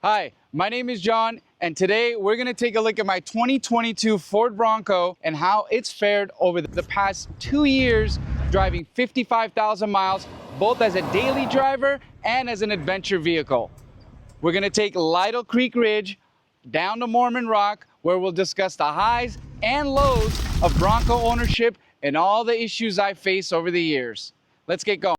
Hi, my name is John, and today we're going to take a look at my 2022 Ford Bronco and how it's fared over the past 2 years driving 55,000 miles, both as a daily driver and as an adventure vehicle. We're going to take Lytle Creek Ridge down to Mormon Rock, where we'll discuss the highs and lows of Bronco ownership and all the issues I faced over the years. Let's get going.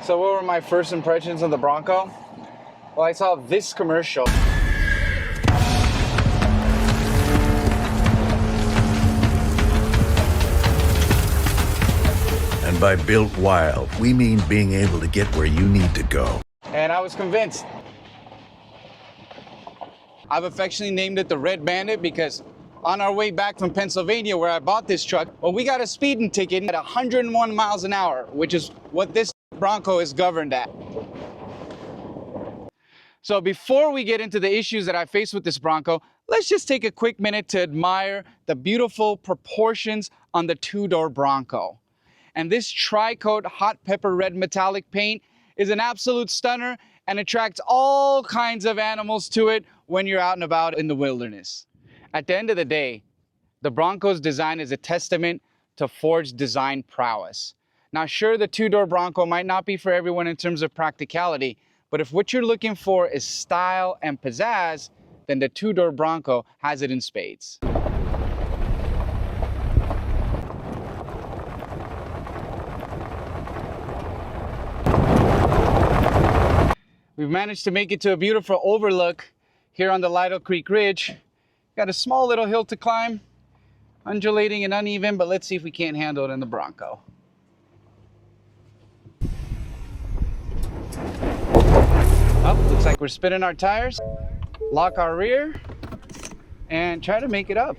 So what were my first impressions of the Bronco? Well, I saw this commercial. And by built wild, we mean being able to get where you need to go. And I was convinced. I've affectionately named it the Red Bandit because on our way back from Pennsylvania where I bought this truck, well, we got a speeding ticket at 101 miles an hour, which is what this Bronco is governed at. So before we get into the issues that I faced with this Bronco, let's just take a quick minute to admire the beautiful proportions on the two-door Bronco. And this tri-coat hot pepper red metallic paint is an absolute stunner and attracts all kinds of animals to it when you're out and about in the wilderness. At the end of the day, the Bronco's design is a testament to Ford's design prowess. Now, sure, the two-door Bronco might not be for everyone in terms of practicality, but if what you're looking for is style and pizzazz, then the two-door Bronco has it in spades. We've managed to make it to a beautiful overlook here on the Lytle Creek Ridge. Got a small little hill to climb, undulating and uneven, but let's see if we can't handle it in the Bronco. Oh, looks like we're spinning our tires, lock our rear, and try to make it up.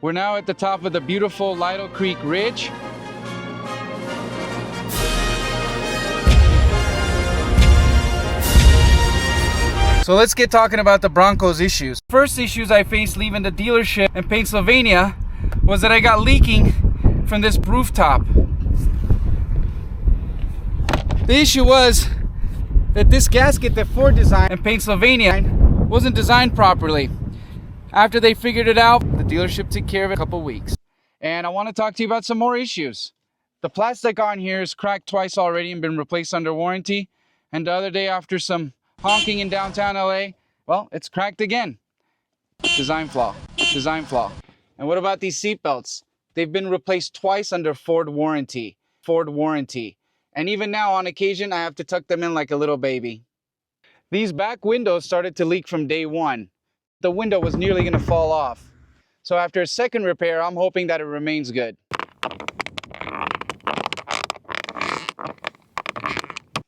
We're now at the top of the beautiful Lytle Creek Ridge. So let's get talking about the Bronco's issues. First issues I faced leaving the dealership in Pennsylvania was that I got leaking from this rooftop. The issue was that this gasket that Ford designed in Pennsylvania wasn't designed properly. After they figured it out, the dealership took care of it in a couple weeks. And I want to talk to you about some more issues. The plastic on here is cracked twice already and been replaced under warranty. And the other day, after some honking in downtown LA, well, it's cracked again. Design flaw, design flaw. And what about these seat belts? They've been replaced twice under Ford warranty. And even now, on occasion, I have to tuck them in like a little baby. These back windows started to leak from day one. The window was nearly going to fall off. So after a second repair, I'm hoping that it remains good.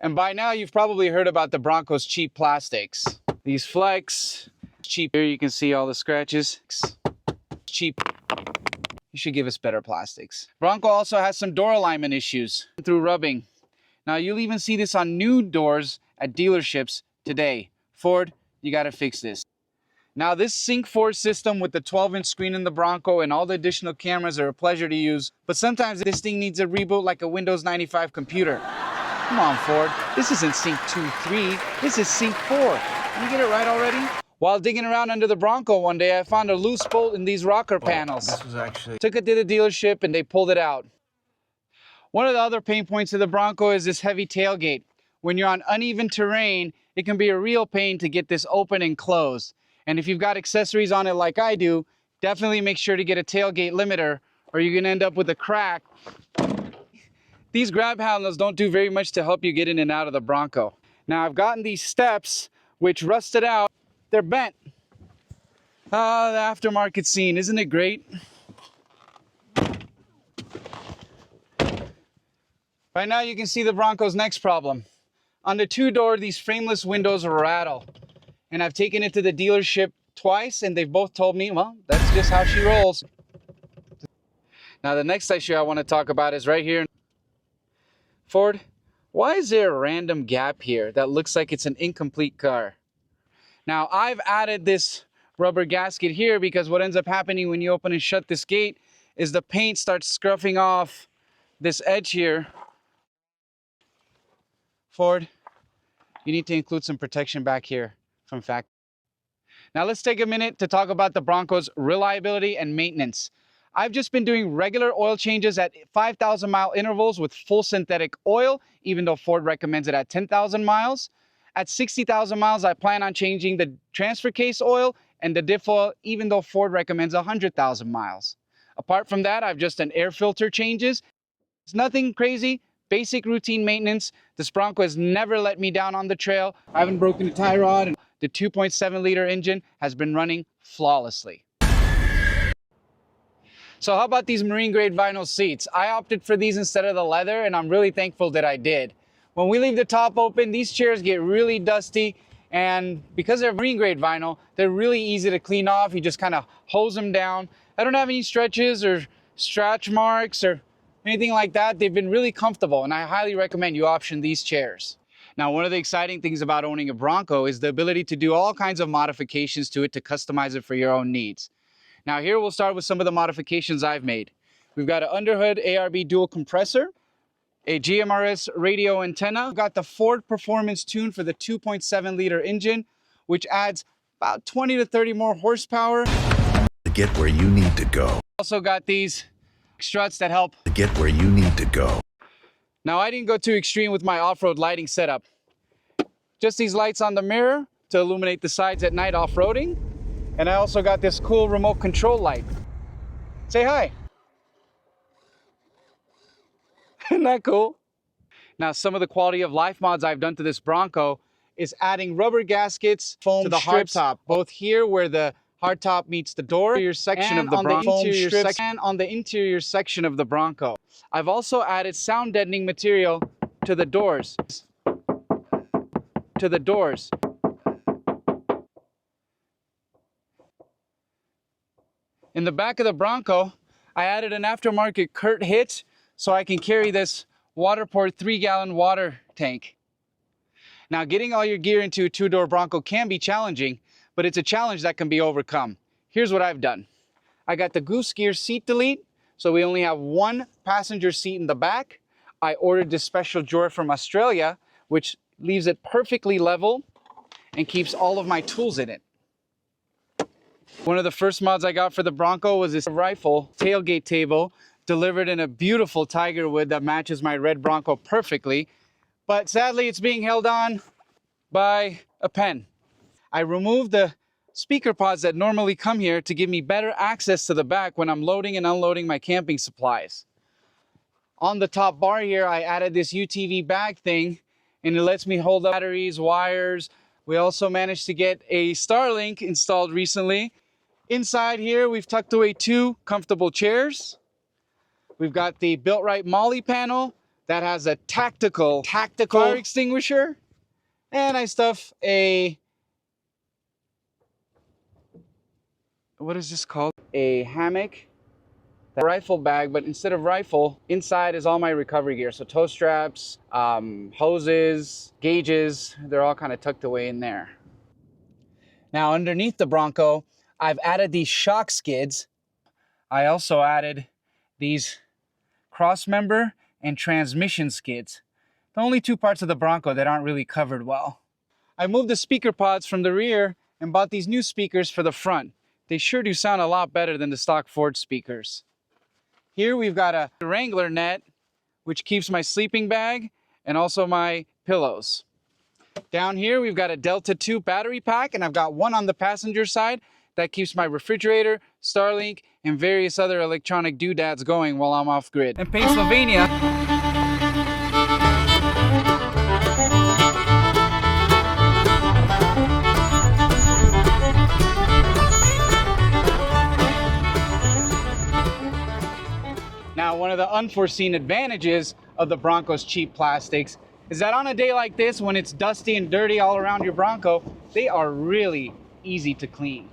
And by now, you've probably heard about the Bronco's cheap plastics. These Flex, cheap. Here you can see all the scratches. Cheap. You should give us better plastics. Bronco also has some door alignment issues through rubbing. Now, you'll even see this on new doors at dealerships today. Ford, you got to fix this. Now, this Sync 4 system with the 12-inch screen in the Bronco and all the additional cameras are a pleasure to use, but sometimes this thing needs a reboot like a Windows 95 computer. Come on, Ford. This isn't Sync 2.3. This is Sync 4. Can you get it right already? While digging around under the Bronco one day, I found a loose bolt in these rocker panels. This was actually... Took it to the dealership and they pulled it out. One of the other pain points of the Bronco is this heavy tailgate. When you're on uneven terrain, it can be a real pain to get this open and closed. And if you've got accessories on it like I do, definitely make sure to get a tailgate limiter or you're going to end up with a crack. These grab handles don't do very much to help you get in and out of the Bronco. Now, I've gotten these steps, which rusted out. They're bent. Ah, the aftermarket scene, isn't it great? Right now, you can see the Bronco's next problem. On the two-door, these frameless windows rattle. And I've taken it to the dealership twice, and they've both told me, well, that's just how she rolls. Now, the next issue I want to talk about is right here. Ford, why is there a random gap here that looks like it's an incomplete car? Now, I've added this rubber gasket here, because what ends up happening when you open and shut this gate is the paint starts scruffing off this edge here. Ford, you need to include some protection back here from factory. Now let's take a minute to talk about the Bronco's reliability and maintenance. I've just been doing regular oil changes at 5,000 mile intervals with full synthetic oil, even though Ford recommends it at 10,000 miles. At 60,000 miles, I plan on changing the transfer case oil and the diff oil, even though Ford recommends 100,000 miles. Apart from that, I've just done air filter changes. It's nothing crazy, basic routine maintenance. This Bronco has never let me down on the trail. I haven't broken a tie rod, and the 2.7 liter engine has been running flawlessly. So how about these marine grade vinyl seats? I opted for these instead of the leather, and I'm really thankful that I did. When we leave the top open, these chairs get really dusty, and because they're marine grade vinyl, they're really easy to clean off. You just kind of hose them down. I don't have any stretches or scratch marks or anything like that. They've been really comfortable, and I highly recommend you option these chairs. Now, one of the exciting things about owning a Bronco is the ability to do all kinds of modifications to it to customize it for your own needs. Now here we'll start with some of the modifications I've made. We've got an underhood ARB dual compressor, a GMRS radio antenna. We've got the Ford Performance Tune for the 2.7 liter engine, which adds about 20 to 30 more horsepower. To get where you need to go. Also got these struts that help To get where you need to go. Now, I didn't go too extreme with my off-road lighting setup. Just these lights on the mirror to illuminate the sides at night off-roading. And I also got this cool remote control light. Say hi. Isn't that cool? Now, some of the quality of life mods I've done to this Bronco is adding rubber gaskets foam to the hardtop, both here where the hardtop meets the door, section of the Bronco, and on the interior section of the Bronco. I've also added sound deadening material to the doors. In the back of the Bronco, I added an aftermarket Kurt hitch so I can carry this Waterport 3-gallon water tank. Now, getting all your gear into a two-door Bronco can be challenging, but it's a challenge that can be overcome. Here's what I've done. I got the Goose Gear seat delete, so we only have one passenger seat in the back. I ordered this special drawer from Australia, which leaves it perfectly level and keeps all of my tools in it. One of the first mods I got for the Bronco was this rifle tailgate table, delivered in a beautiful tiger wood that matches my red Bronco perfectly, but sadly it's being held on by a pen. I removed the speaker pods that normally come here to give me better access to the back when I'm loading and unloading my camping supplies. On the top bar here, I added this UTV bag thing, and it lets me hold up batteries, wires. We also managed to get a Starlink installed recently. Inside here, we've tucked away two comfortable chairs. We've got the Built-Right Molly panel that has a tactical fire extinguisher. And I stuff a, what is this called? A hammock. The rifle bag, but instead of rifle, inside is all my recovery gear. So tow straps, hoses, gauges, they're all kind of tucked away in there. Now underneath the Bronco, I've added these shock skids. I also added these cross member and transmission skids. The only two parts of the Bronco that aren't really covered well. I moved the speaker pods from the rear and bought these new speakers for the front. They sure do sound a lot better than the stock Ford speakers. Here we've got a Wrangler net, which keeps my sleeping bag and also my pillows. Down here we've got a Delta 2 battery pack, and I've got one on the passenger side that keeps my refrigerator, Starlink, and various other electronic doodads going while I'm off grid. In Pennsylvania, now, one of the unforeseen advantages of the Bronco's cheap plastics is that on a day like this, when it's dusty and dirty all around your Bronco, they are really easy to clean.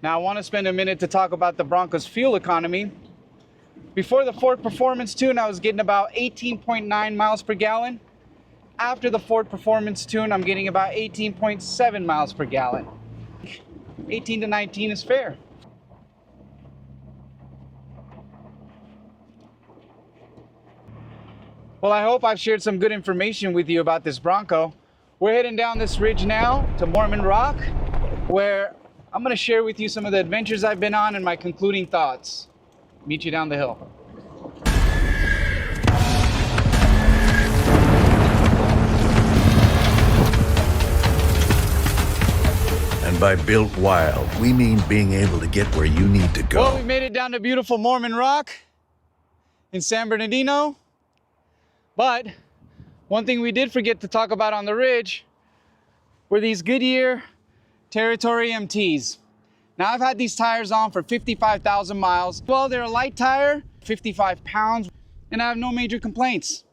Now, I want to spend a minute to talk about the Bronco's fuel economy. Before the Ford Performance Tune, I was getting about 18.9 miles per gallon. After the Ford Performance Tune, I'm getting about 18.7 miles per gallon. 18 to 19 is fair. Well, I hope I've shared some good information with you about this Bronco. We're heading down this ridge now to Mormon Rock, where I'm going to share with you some of the adventures I've been on and my concluding thoughts. Meet you down the hill. And by built wild, we mean being able to get where you need to go. Well, we made it down to beautiful Mormon Rock in San Bernardino. But one thing we did forget to talk about on the ridge were these Goodyear Territory MTs. Now, I've had these tires on for 55,000 miles. Well, they're a light tire, 55 pounds, and I have no major complaints.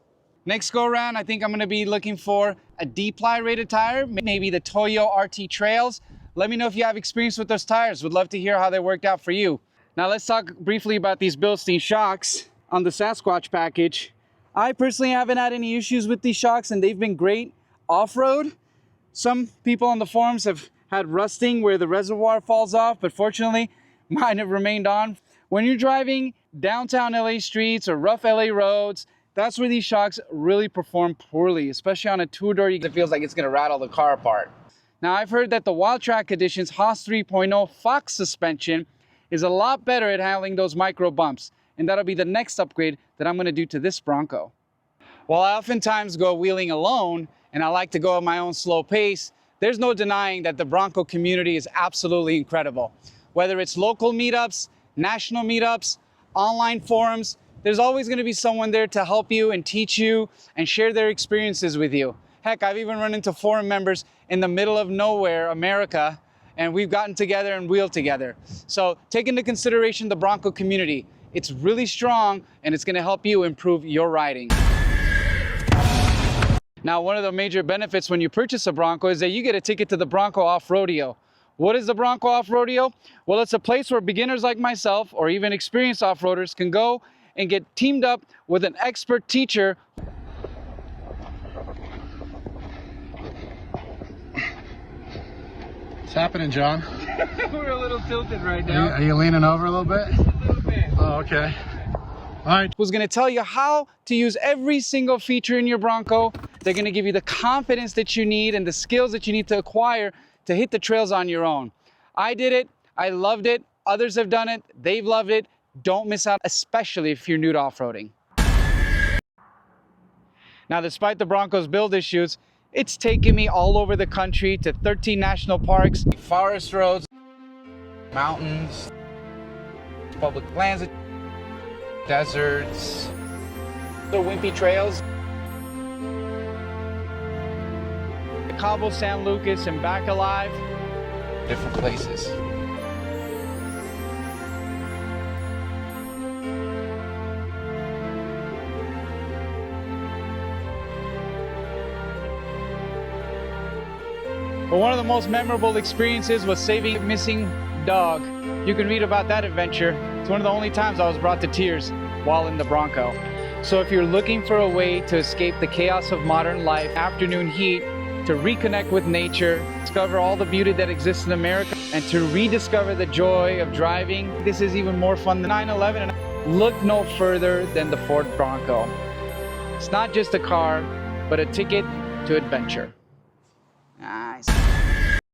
Next go around, I think I'm gonna be looking for a D-ply rated tire, maybe the Toyo RT Trails. Let me know if you have experience with those tires. Would love to hear how they worked out for you. Now, let's talk briefly about these Bilstein shocks on the Sasquatch package. I personally haven't had any issues with these shocks, and they've been great off-road. Some people on the forums have had rusting where the reservoir falls off, but fortunately, mine have remained on. When you're driving downtown LA streets or rough LA roads, that's where these shocks really perform poorly, especially on a two-door. It feels like it's gonna rattle the car apart. Now, I've heard that the Wild Track Edition's Haas 3.0 Fox suspension is a lot better at handling those micro bumps, and that'll be the next upgrade that I'm gonna do to this Bronco. While I oftentimes go wheeling alone, and I like to go at my own slow pace, there's no denying that the Bronco community is absolutely incredible. Whether it's local meetups, national meetups, online forums, there's always gonna be someone there to help you and teach you and share their experiences with you. Heck, I've even run into forum members in the middle of nowhere, America, and we've gotten together and wheeled together. So take into consideration the Bronco community. It's really strong, and it's gonna help you improve your riding. Now, one of the major benefits when you purchase a Bronco is that you get a ticket to the Bronco Off-Rodeo. What is the Bronco Off-Rodeo? Well, it's a place where beginners like myself or even experienced off-roaders can go and get teamed up with an expert teacher. What's happening, John? We're a little tilted right now. Are you leaning over a little bit? Just a little bit. Oh, okay. All right. Was going to tell you how to use every single feature in your Bronco. They're going to give you the confidence that you need and the skills that you need to acquire to hit the trails on your own. I did it. I loved it. Others have done it. They've loved it. Don't miss out, especially if you're new to off-roading. Now, despite the Bronco's build issues, it's taken me all over the country to 13 national parks, forest roads, mountains, public lands, deserts, the wimpy trails, Cabo San Lucas and back alive, different places. But one of the most memorable experiences was saving a missing dog. You can read about that adventure. It's one of the only times I was brought to tears while in the Bronco. So if you're looking for a way to escape the chaos of modern life, afternoon heat, to reconnect with nature, discover all the beauty that exists in America, and to rediscover the joy of driving, this is even more fun than 911. And look no further than the Ford Bronco. It's not just a car, but a ticket to adventure. Nice.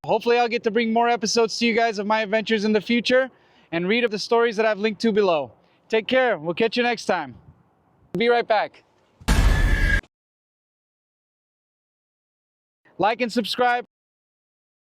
Hopefully I'll get to bring more episodes to you guys of my adventures in the future and read of the stories that I've linked to below. Take care. We'll catch you next time. Be right back. Like and subscribe.